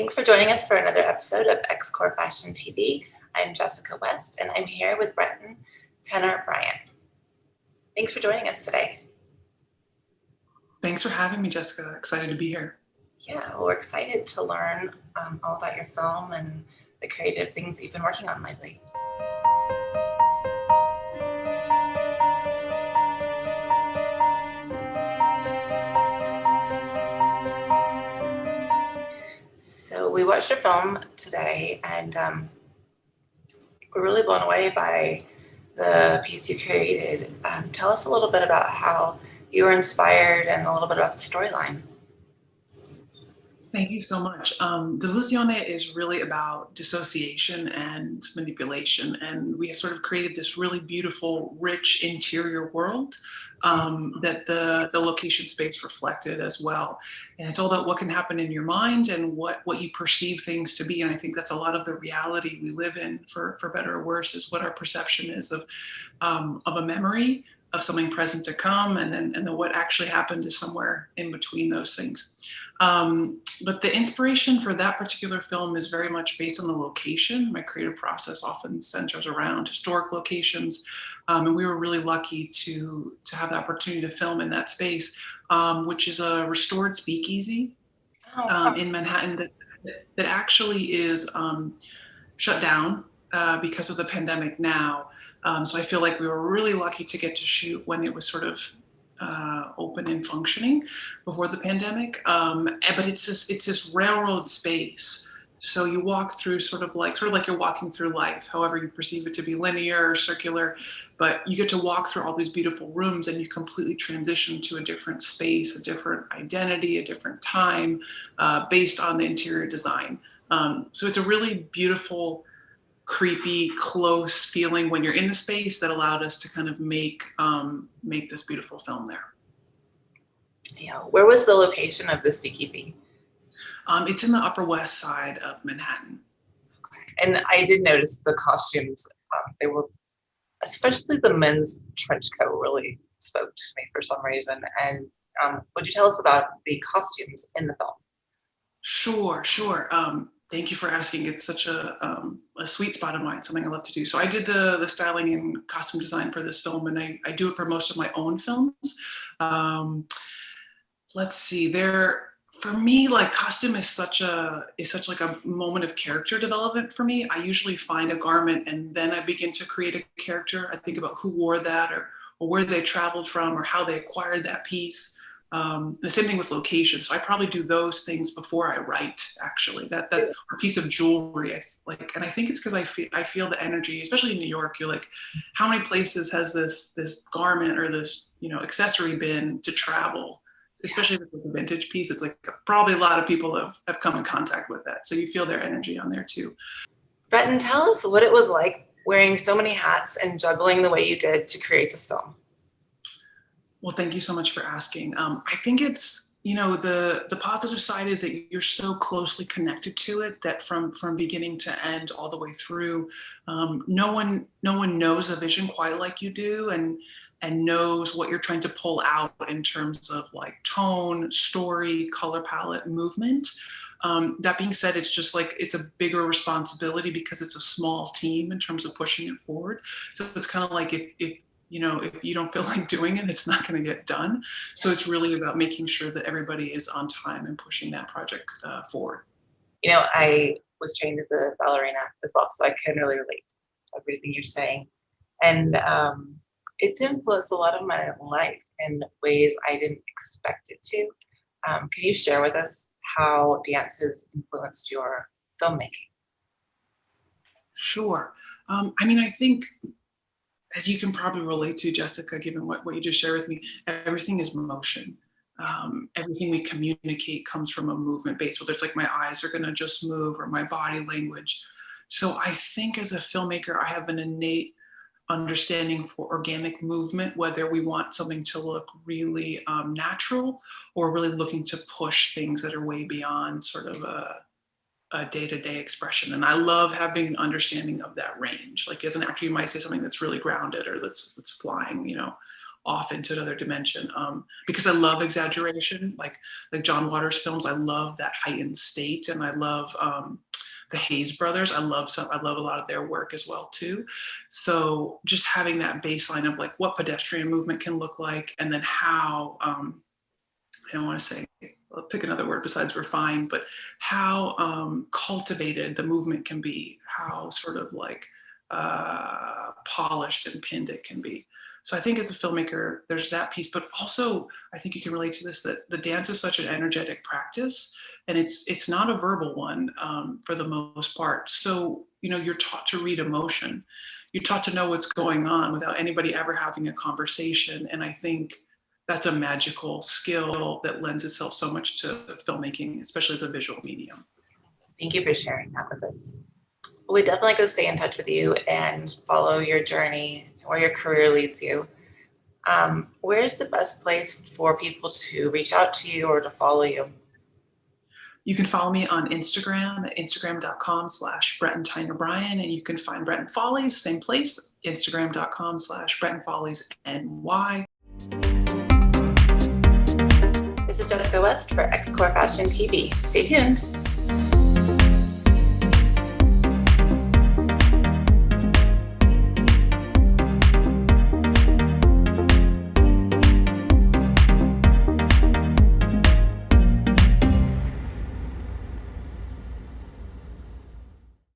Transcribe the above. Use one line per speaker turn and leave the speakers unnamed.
Thanks for joining us for another episode of XCorp Fashion TV. I'm Jessica West, and I'm here with Breton Tyner-Bryan. Thanks for joining us today.
Thanks for having me, Jessica. Excited to be here.
Yeah, well, we're excited to learn all about your film and the creative things you've been working on lately. So we watched your film today, and we're really blown away by the piece you created. Tell us a little bit about how you were inspired and a little bit about the storyline.
Thank you so much. DELUSIONE is really about dissociation and manipulation, and we have sort of created this really beautiful, rich interior world that the location space reflected as well. And it's all about what can happen in your mind and what you perceive things to be. And I think that's a lot of the reality we live in, for better or worse, is what our perception is of a memory, of something present to come, and then what actually happened is somewhere in between those things. But the inspiration for that particular film is very much based on the location. My creative process often centers around historic locations, and we were really lucky to have the opportunity to film in that space, which is a restored speakeasy in Manhattan that actually is shut down because of the pandemic now. So I feel like we were really lucky to get to shoot when it was sort of open and functioning before the pandemic. But it's this railroad space. So you walk through sort of like you're walking through life, however you perceive it to be, linear or circular, but you get to walk through all these beautiful rooms and you completely transition to a different space, a different identity, a different time, based on the interior design. So it's a really beautiful, creepy, close feeling when you're in the space that allowed us to kind of make this beautiful film there.
Yeah, where was the location of the speakeasy?
It's in the Upper West Side of Manhattan.
Okay. And I did notice the costumes. They were, especially the men's trench coat, really spoke to me for some reason. And would you tell us about the costumes in the film?
Sure. Thank you for asking. It's such a sweet spot of mine, something I love to do. So I did the styling and costume design for this film, and I do it for most of my own films. Let's see, for me, like, costume is such like a moment of character development for me. I usually find a garment and then I begin to create a character. I think about who wore that, or where they traveled from, or how they acquired that piece. The same thing with location. So I probably do those things before I write, actually. That a piece of jewelry, and I think it's because I feel the energy, especially in New York. You're like, how many places has this garment or this accessory been to travel? Especially if it's like a vintage piece, it's like probably a lot of people have come in contact with that. So you feel their energy on there too.
Breton, tell us what it was like wearing so many hats and juggling the way you did to create this film.
Well, thank you so much for asking. I think it's, the positive side is that you're so closely connected to it that from beginning to end, all the way through, no one knows a vision quite like you do, and knows what you're trying to pull out in terms of like tone, story, color palette, movement. That being said, it's just like, it's a bigger responsibility because it's a small team in terms of pushing it forward. So it's kind of like, if you don't feel like doing it, it's not going to get done. So it's really about making sure that everybody is on time and pushing that project forward.
I was trained as a ballerina as well, so I can really relate to everything you're saying. And it's influenced a lot of my life in ways I didn't expect it to. Can you share with us how dance has influenced your filmmaking?
Sure. I think, as you can probably relate to, Jessica, given what you just shared with me, everything is motion. Everything we communicate comes from a movement base, whether it's like my eyes are going to just move or my body language. So I think as a filmmaker, I have an innate understanding for organic movement, whether we want something to look really natural or really looking to push things that are way beyond sort of a day-to-day expression. And I love having an understanding of that range. Like, as an actor, you might say something that's really grounded or that's flying, off into another dimension, because I love exaggeration, like John Waters' films. I love that heightened state, and I love the Hayes brothers. I love a lot of their work as well too. So just having that baseline of like what pedestrian movement can look like, and then how I don't want to say, I'll pick another word besides refined, but how cultivated the movement can be, how sort of like polished and pinned it can be. So I think as a filmmaker, there's that piece, but also I think you can relate to this, that the dance is such an energetic practice, and it's not a verbal one for the most part. So, you know, you're taught to read emotion. You're taught to know what's going on without anybody ever having a conversation. And I think that's a magical skill that lends itself so much to filmmaking, especially as a visual medium.
Thank you for sharing that with us. We're definitely going to stay in touch with you and follow your journey, where your career leads you. Where's the best place for people to reach out to you or to follow you?
You can follow me on Instagram at instagram.com/Breton Tyner-Bryan, and you can find Breton Follies, same place, instagram.com/Breton Follies NY.
This is Jessica West for XCorp Fashion TV. Stay tuned.